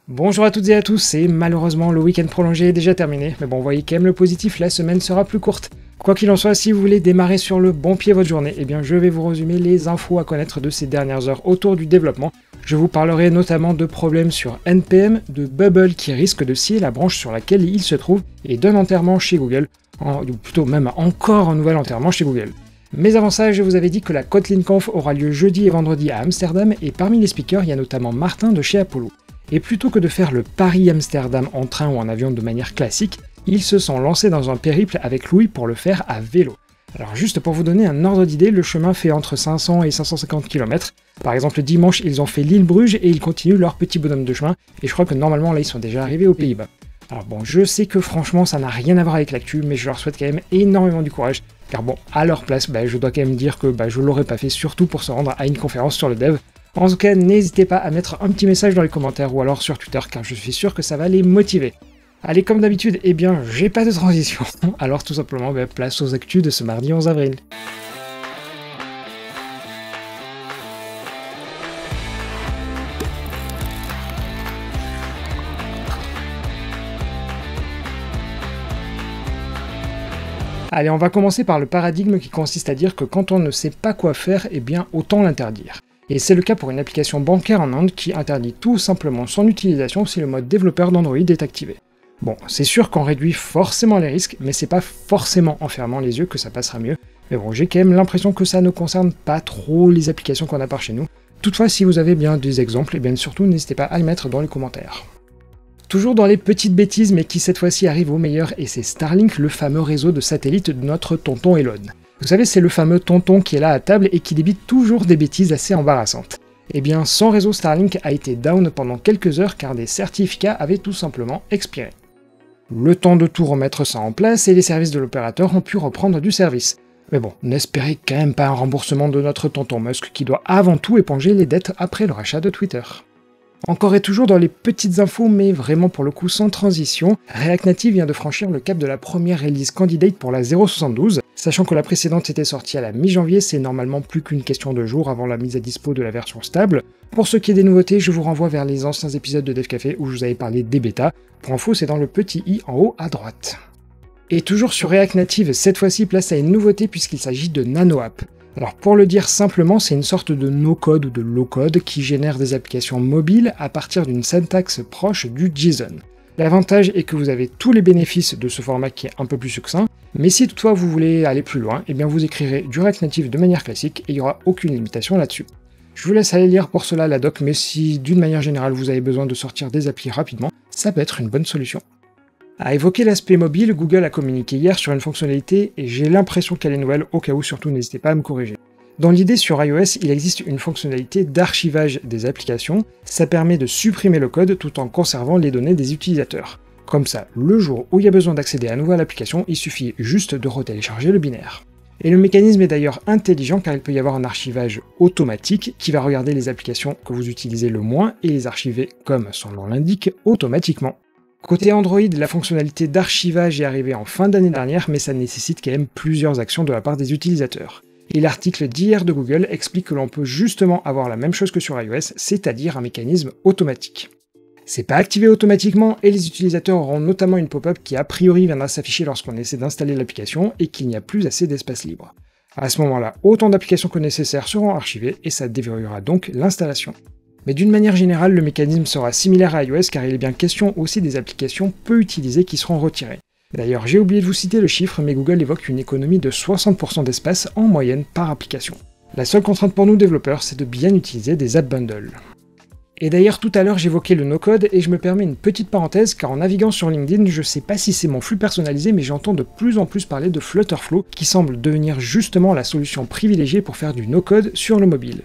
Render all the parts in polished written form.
Bonjour à toutes et à tous, et malheureusement le week-end prolongé est déjà terminé, mais bon, vous voyez quand même le positif, la semaine sera plus courte. Quoi qu'il en soit, si vous voulez démarrer sur le bon pied votre journée, eh bien je vais vous résumer les infos à connaître de ces dernières heures autour du développement. Je vous parlerai notamment de problèmes sur NPM, de Bubble qui risque de scier la branche sur laquelle il se trouve, et d'un enterrement chez Google, ou plutôt même encore un nouvel enterrement chez Google. Mais avant ça, je vous avais dit que la KotlinConf aura lieu jeudi et vendredi à Amsterdam, et parmi les speakers, il y a notamment Martin de chez Apollo. Et plutôt que de faire le Paris-Amsterdam en train ou en avion de manière classique, ils se sont lancés dans un périple avec Louis pour le faire à vélo. Alors juste pour vous donner un ordre d'idée, le chemin fait entre 500 et 550 km. Par exemple, dimanche, ils ont fait l'île-Bruges et ils continuent leur petit bonhomme de chemin, et je crois que normalement là ils sont déjà arrivés aux Pays-Bas. Alors bon, je sais que franchement ça n'a rien à voir avec l'actu, mais je leur souhaite quand même énormément du courage, car bon, à leur place, je dois quand même dire que je l'aurais pas fait, surtout pour se rendre à une conférence sur le dev. En tout cas, n'hésitez pas à mettre un petit message dans les commentaires ou alors sur Twitter, car je suis sûr que ça va les motiver. Allez, comme d'habitude, eh bien, j'ai pas de transition, alors tout simplement, place aux actus de ce mardi 11 avril. Allez, on va commencer par le paradigme qui consiste à dire que quand on ne sait pas quoi faire, eh bien, autant l'interdire. Et c'est le cas pour une application bancaire en Inde qui interdit tout simplement son utilisation si le mode développeur d'Android est activé. Bon, c'est sûr qu'on réduit forcément les risques, mais c'est pas forcément en fermant les yeux que ça passera mieux. Mais bon, j'ai quand même l'impression que ça ne concerne pas trop les applications qu'on a par chez nous. Toutefois, si vous avez bien des exemples, et bien surtout n'hésitez pas à les mettre dans les commentaires. Toujours dans les petites bêtises, mais qui cette fois-ci arrivent au meilleur, et c'est Starlink, le fameux réseau de satellites de notre tonton Elon. Vous savez, c'est le fameux tonton qui est là à table et qui débite toujours des bêtises assez embarrassantes. Eh bien, son réseau Starlink a été down pendant quelques heures car des certificats avaient tout simplement expiré. Le temps de tout remettre ça en place et les services de l'opérateur ont pu reprendre du service. Mais bon, n'espérez quand même pas un remboursement de notre tonton Musk qui doit avant tout éponger les dettes après le rachat de Twitter. Encore et toujours dans les petites infos, mais vraiment pour le coup sans transition, React Native vient de franchir le cap de la première release candidate pour la 0.72. Sachant que la précédente était sortie à la mi-janvier, c'est normalement plus qu'une question de jours avant la mise à dispo de la version stable. Pour ce qui est des nouveautés, je vous renvoie vers les anciens épisodes de DevCafé où je vous avais parlé des bêtas. Pour info, c'est dans le petit i en haut à droite. Et toujours sur React Native, cette fois-ci place à une nouveauté puisqu'il s'agit de NanoApp. Alors pour le dire simplement, c'est une sorte de no-code ou de low-code qui génère des applications mobiles à partir d'une syntaxe proche du JSON. L'avantage est que vous avez tous les bénéfices de ce format qui est un peu plus succinct, mais si toutefois vous voulez aller plus loin, eh bien vous écrirez du React Native de manière classique et il n'y aura aucune limitation là-dessus. Je vous laisse aller lire pour cela la doc, mais si d'une manière générale vous avez besoin de sortir des applis rapidement, ça peut être une bonne solution. À évoquer l'aspect mobile, Google a communiqué hier sur une fonctionnalité et j'ai l'impression qu'elle est nouvelle, au cas où surtout n'hésitez pas à me corriger. Dans l'idée, sur iOS, il existe une fonctionnalité d'archivage des applications, ça permet de supprimer le code tout en conservant les données des utilisateurs. Comme ça, le jour où il y a besoin d'accéder à nouveau à l'application, il suffit juste de retélécharger le binaire. Et le mécanisme est d'ailleurs intelligent car il peut y avoir un archivage automatique qui va regarder les applications que vous utilisez le moins et les archiver, comme son nom l'indique, automatiquement. Côté Android, la fonctionnalité d'archivage est arrivée en fin d'année dernière, mais ça nécessite quand même plusieurs actions de la part des utilisateurs. Et l'article d'hier de Google explique que l'on peut justement avoir la même chose que sur iOS, c'est-à-dire un mécanisme automatique. C'est pas activé automatiquement et les utilisateurs auront notamment une pop-up qui a priori viendra s'afficher lorsqu'on essaie d'installer l'application et qu'il n'y a plus assez d'espace libre. À ce moment-là, autant d'applications que nécessaire seront archivées et ça déverrouillera donc l'installation. Mais d'une manière générale, le mécanisme sera similaire à iOS car il est bien question aussi des applications peu utilisées qui seront retirées. D'ailleurs, j'ai oublié de vous citer le chiffre, mais Google évoque une économie de 60% d'espace en moyenne par application. La seule contrainte pour nous développeurs, c'est de bien utiliser des app bundles. Et d'ailleurs, tout à l'heure, j'évoquais le no-code et je me permets une petite parenthèse car en naviguant sur LinkedIn, je sais pas si c'est mon flux personnalisé, mais j'entends de plus en plus parler de Flutterflow qui semble devenir justement la solution privilégiée pour faire du no-code sur le mobile.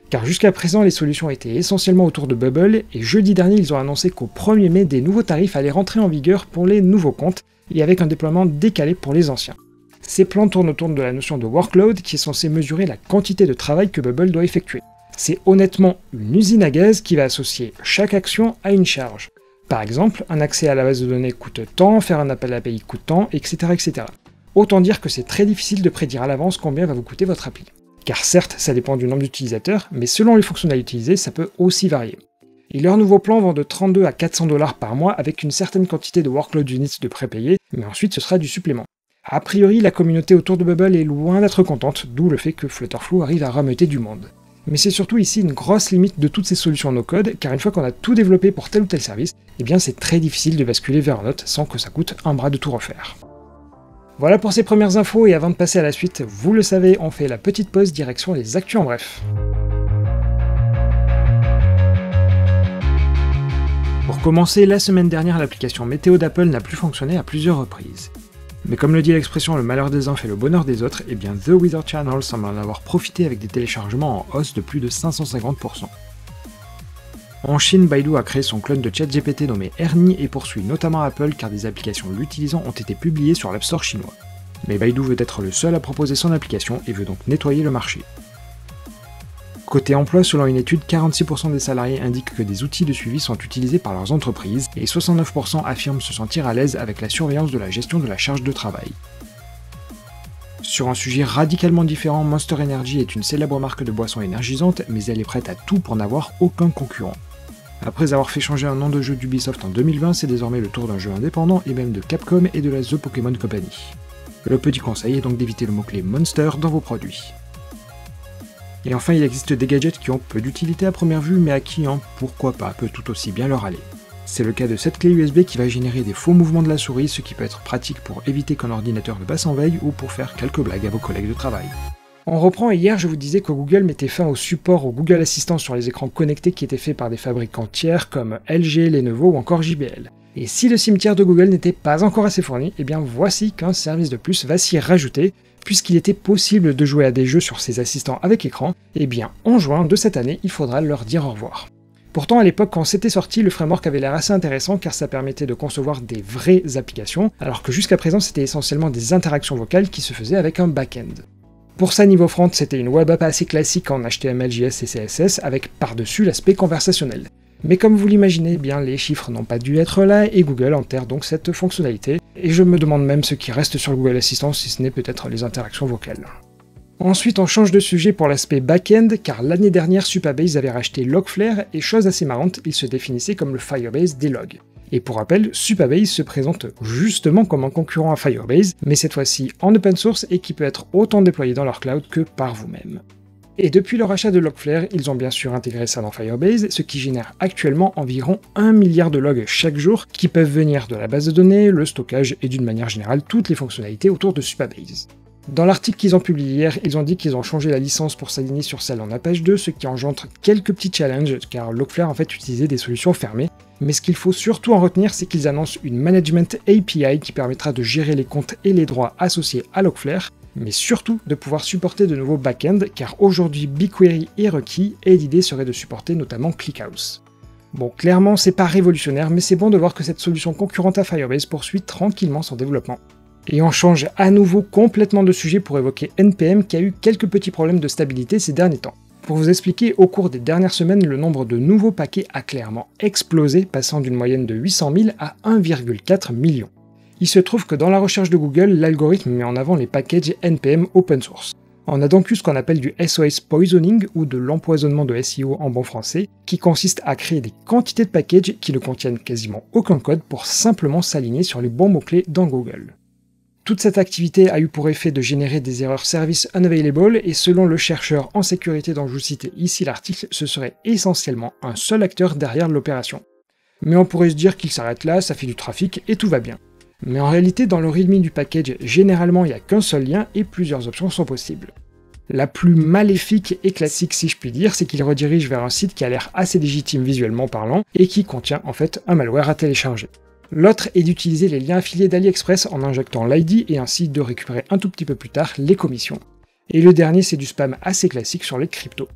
Car jusqu'à présent, les solutions étaient essentiellement autour de Bubble, et jeudi dernier, ils ont annoncé qu'au 1er mai, des nouveaux tarifs allaient rentrer en vigueur pour les nouveaux comptes, et avec un déploiement décalé pour les anciens. Ces plans tournent autour de la notion de workload, qui est censée mesurer la quantité de travail que Bubble doit effectuer. C'est honnêtement une usine à gaz qui va associer chaque action à une charge. Par exemple, un accès à la base de données coûte tant, faire un appel API coûte tant, etc. etc. Autant dire que c'est très difficile de prédire à l'avance combien va vous coûter votre appli. Car certes, ça dépend du nombre d'utilisateurs, mais selon les fonctionnalités utilisées, ça peut aussi varier. Et leurs nouveaux plans vont de 32 à 400 $ par mois avec une certaine quantité de workload units de prépayés, mais ensuite ce sera du supplément. A priori, la communauté autour de Bubble est loin d'être contente, d'où le fait que Flutterflow arrive à rameuter du monde. Mais c'est surtout ici une grosse limite de toutes ces solutions no-code, car une fois qu'on a tout développé pour tel ou tel service, eh bien c'est très difficile de basculer vers un autre sans que ça coûte un bras de tout refaire. Voilà pour ces premières infos, et avant de passer à la suite, vous le savez, on fait la petite pause direction les actus en bref. Pour commencer, la semaine dernière, l'application météo d'Apple n'a plus fonctionné à plusieurs reprises. Mais comme le dit l'expression le malheur des uns fait le bonheur des autres, eh bien The Weather Channel semble en avoir profité avec des téléchargements en hausse de plus de 550%. En Chine, Baidu a créé son clone de ChatGPT nommé Ernie et poursuit notamment Apple car des applications l'utilisant ont été publiées sur l'App Store chinois. Mais Baidu veut être le seul à proposer son application et veut donc nettoyer le marché. Côté emploi, selon une étude, 46% des salariés indiquent que des outils de suivi sont utilisés par leurs entreprises et 69% affirment se sentir à l'aise avec la surveillance de la gestion de la charge de travail. Sur un sujet radicalement différent, Monster Energy est une célèbre marque de boissons énergisantes, mais elle est prête à tout pour n'avoir aucun concurrent. Après avoir fait changer un nom de jeu d'Ubisoft en 2020, c'est désormais le tour d'un jeu indépendant et même de Capcom et de la The Pokémon Company. Le petit conseil est donc d'éviter le mot-clé Monster dans vos produits. Et enfin, il existe des gadgets qui ont peu d'utilité à première vue, mais à qui pourquoi pas, peut tout aussi bien leur aller. C'est le cas de cette clé USB qui va générer des faux mouvements de la souris, ce qui peut être pratique pour éviter qu'un ordinateur ne passe en veille ou pour faire quelques blagues à vos collègues de travail. On reprend, et hier je vous disais que Google mettait fin au support au Google Assistant sur les écrans connectés qui étaient faits par des fabricants tiers comme LG, Lenovo ou encore JBL. Et si le cimetière de Google n'était pas encore assez fourni, eh bien voici qu'un service de plus va s'y rajouter, puisqu'il était possible de jouer à des jeux sur ces assistants avec écran, et bien en juin de cette année, il faudra leur dire au revoir. Pourtant, à l'époque, quand c'était sorti, le framework avait l'air assez intéressant car ça permettait de concevoir des vraies applications, alors que jusqu'à présent, c'était essentiellement des interactions vocales qui se faisaient avec un back-end. Pour ça, niveau front, c'était une web app assez classique en HTML, JS et CSS, avec par-dessus l'aspect conversationnel. Mais comme vous l'imaginez, bien les chiffres n'ont pas dû être là et Google enterre donc cette fonctionnalité, et je me demande même ce qui reste sur le Google Assistant si ce n'est peut-être les interactions vocales. Ensuite, on change de sujet pour l'aspect back-end, car l'année dernière, Supabase avait racheté Logflare, et chose assez marrante, il se définissait comme le Firebase des logs. Et pour rappel, Supabase se présente justement comme un concurrent à Firebase, mais cette fois-ci en open source et qui peut être autant déployé dans leur cloud que par vous-même. Et depuis le rachat de Logflare, ils ont bien sûr intégré ça dans Firebase, ce qui génère actuellement environ 1 milliard de logs chaque jour qui peuvent venir de la base de données, le stockage et d'une manière générale toutes les fonctionnalités autour de Supabase. Dans l'article qu'ils ont publié hier, ils ont dit qu'ils ont changé la licence pour s'aligner sur celle en Apache 2, ce qui engendre quelques petits challenges, car Logflare en fait utilisait des solutions fermées, mais ce qu'il faut surtout en retenir, c'est qu'ils annoncent une Management API qui permettra de gérer les comptes et les droits associés à Logflare, mais surtout de pouvoir supporter de nouveaux back-ends, car aujourd'hui BigQuery est requis, et l'idée serait de supporter notamment ClickHouse. Bon, clairement c'est pas révolutionnaire, mais c'est bon de voir que cette solution concurrente à Firebase poursuit tranquillement son développement. Et on change à nouveau complètement de sujet pour évoquer NPM qui a eu quelques petits problèmes de stabilité ces derniers temps. Pour vous expliquer, au cours des dernières semaines, le nombre de nouveaux paquets a clairement explosé, passant d'une moyenne de 800 000 à 1,4 million. Il se trouve que dans la recherche de Google, l'algorithme met en avant les packages NPM open source. On a donc eu ce qu'on appelle du SOS poisoning, ou de l'empoisonnement de SEO en bon français, qui consiste à créer des quantités de packages qui ne contiennent quasiment aucun code pour simplement s'aligner sur les bons mots-clés dans Google. Toute cette activité a eu pour effet de générer des erreurs service unavailable, et selon le chercheur en sécurité dont je vous citais ici l'article, ce serait essentiellement un seul acteur derrière l'opération. Mais on pourrait se dire qu'il s'arrête là, ça fait du trafic et tout va bien. Mais en réalité, dans le readme du package, généralement il n'y a qu'un seul lien et plusieurs options sont possibles. La plus maléfique et classique si je puis dire, c'est qu'il redirige vers un site qui a l'air assez légitime visuellement parlant et qui contient en fait un malware à télécharger. L'autre est d'utiliser les liens affiliés d'AliExpress en injectant l'ID et ainsi de récupérer un tout petit peu plus tard les commissions. Et le dernier, c'est du spam assez classique sur les cryptos.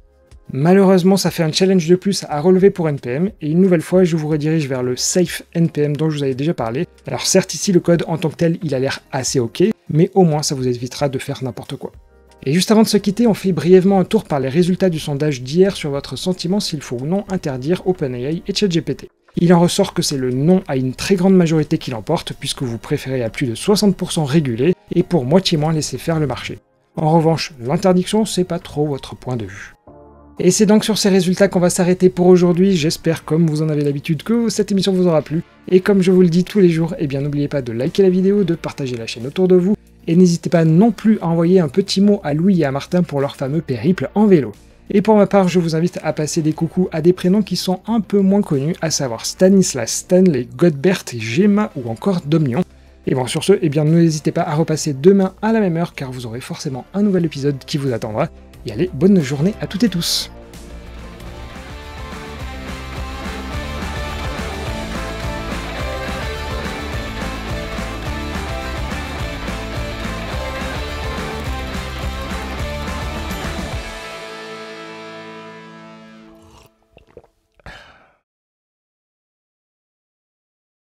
Malheureusement, ça fait un challenge de plus à relever pour NPM, et une nouvelle fois, je vous redirige vers le Safe NPM dont je vous avais déjà parlé. Alors certes, ici, le code en tant que tel, il a l'air assez ok, mais au moins ça vous évitera de faire n'importe quoi. Et juste avant de se quitter, on fait brièvement un tour par les résultats du sondage d'hier sur votre sentiment s'il faut ou non interdire OpenAI et ChatGPT. Il en ressort que c'est le non à une très grande majorité qui l'emporte, puisque vous préférez à plus de 60% réguler, et pour moitié moins laisser faire le marché. En revanche, l'interdiction, c'est pas trop votre point de vue. Et c'est donc sur ces résultats qu'on va s'arrêter pour aujourd'hui. J'espère, comme vous en avez l'habitude, que cette émission vous aura plu. Et comme je vous le dis tous les jours, eh bien n'oubliez pas de liker la vidéo, de partager la chaîne autour de vous, et n'hésitez pas non plus à envoyer un petit mot à Louis et à Martin pour leur fameux périple en vélo. Et pour ma part, je vous invite à passer des coucous à des prénoms qui sont un peu moins connus, à savoir Stanislas, Stanley, Godbert, Gemma ou encore Domnion. Et bon, sur ce, eh bien n'hésitez pas à repasser demain à la même heure, car vous aurez forcément un nouvel épisode qui vous attendra. Et allez, bonne journée à toutes et tous.